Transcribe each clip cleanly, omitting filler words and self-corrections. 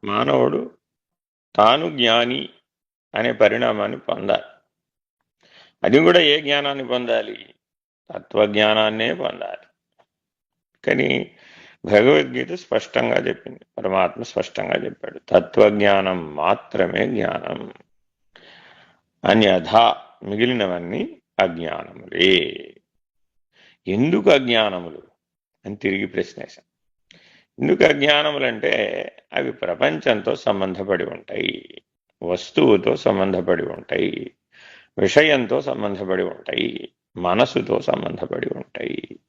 మానవుడు తాను జ్ఞాని అనే పరిణామాన్ని పొందాలి. అది కూడా ఏ జ్ఞానాన్ని పొందాలి? తత్వజ్ఞానాన్నే పొందాలి. కానీ భగవద్గీత స్పష్టంగా చెప్పింది, పరమాత్మ స్పష్టంగా చెప్పాడు, తత్వజ్ఞానం మాత్రమే జ్ఞానం, అన్యథా మిగిలినవన్నీ అజ్ఞానములే. ఎందుకు అజ్ఞానములు అని తిరిగి ప్రశ్నేశాం. ఎందుకు అజ్ఞానములంటే అవి ప్రపంచంతో సంబంధపడి ఉంటాయి, వస్తువుతో సంబంధపడి ఉంటాయి, విషయంతో సంబంధపడి ఉంటాయి, మనసుతో సంబంధపడి ఉంటాయి,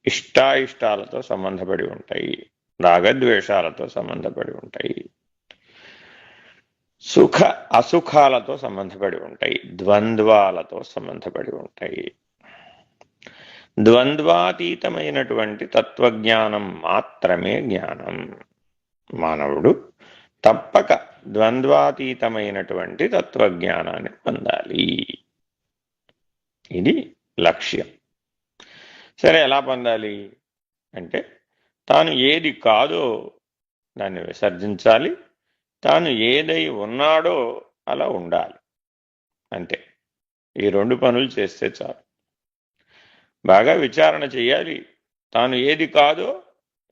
ఇష్టాయిష్టాలతో సంబంధపడి ఉంటాయి, రాగద్వేషాలతో సంబంధపడి ఉంటాయి, సుఖ అసుఖాలతో సంబంధపడి ఉంటాయి, ద్వంద్వాలతో సంబంధపడి ఉంటాయి. ద్వంద్వాతీతమైనటువంటి తత్వజ్ఞానం మాత్రమే జ్ఞానం. మానవుడు తప్పక ద్వంద్వాతీతమైనటువంటి తత్వజ్ఞానాన్ని పొందాలి. ఇది లక్ష్యం. సరే, ఎలా పొందాలి అంటే తాను ఏది కాదో దాన్ని విసర్జించాలి, తాను ఏదై ఉన్నాడో అలా ఉండాలి. అంతే. ఈ రెండు పనులు చేస్తే చాలు. బాగా విచారణ చేయాలి. తాను ఏది కాదో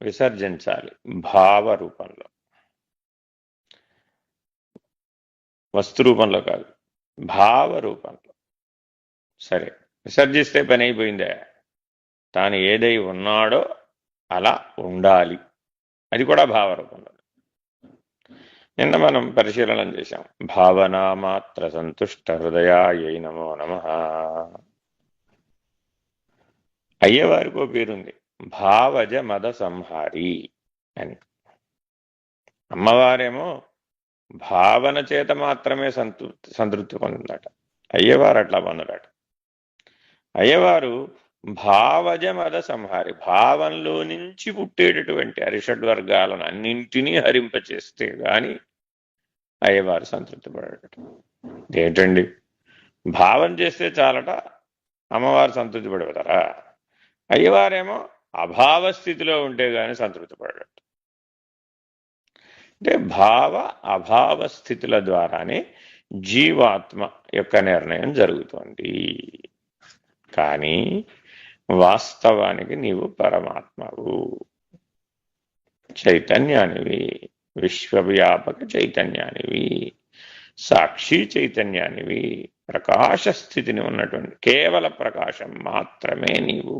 విసర్జించాలి, భావ రూపంలో, వస్తు రూపంలో కాదు, భావ రూపంలో. సరే, విసర్జిస్తే పని అయిపోయిందే. తాను ఏదై ఉన్నాడో అలా ఉండాలి, అది కూడా భావ రూపంలో. నిన్న మనం పరిశీలన చేశాం. భావనా మాత్ర సంతుష్ట హృదయాయ నమో నమః. అయ్యవారికో పేరుంది, భావజ మద సంహారి అని. అమ్మవారేమో భావన చేత మాత్రమే సంతృప్తి పొందిందట, అయ్యవారు అట్లా పొందడట. అయ్యవారు భావజ మద సంహారి, భావంలో నుంచి పుట్టేటటువంటి అరిషడ్ వర్గాలను అన్నింటినీ హరింపచేస్తే గాని అయ్యవారు సంతృప్తి పడట. ఏంటండి, భావం చేస్తే చాలట అమ్మవారు సంతృప్తి పడిపోతారా? అయ్యవారేమో అభావ స్థితిలో ఉంటే గాని సంతృప్తి పడట. అంటే భావ అభావ స్థితుల ద్వారానే జీవాత్మ యొక్క నిర్ణయం జరుగుతుంది. కానీ వాస్తవానికి నీవు పరమాత్మవు, చైతన్యానివి, విశ్వవ్యాపక చైతన్యానివి, సాక్షి చైతన్యానివి, ప్రకాశ స్థితిని ఉన్నటువంటి కేవల ప్రకాశం మాత్రమే నీవు.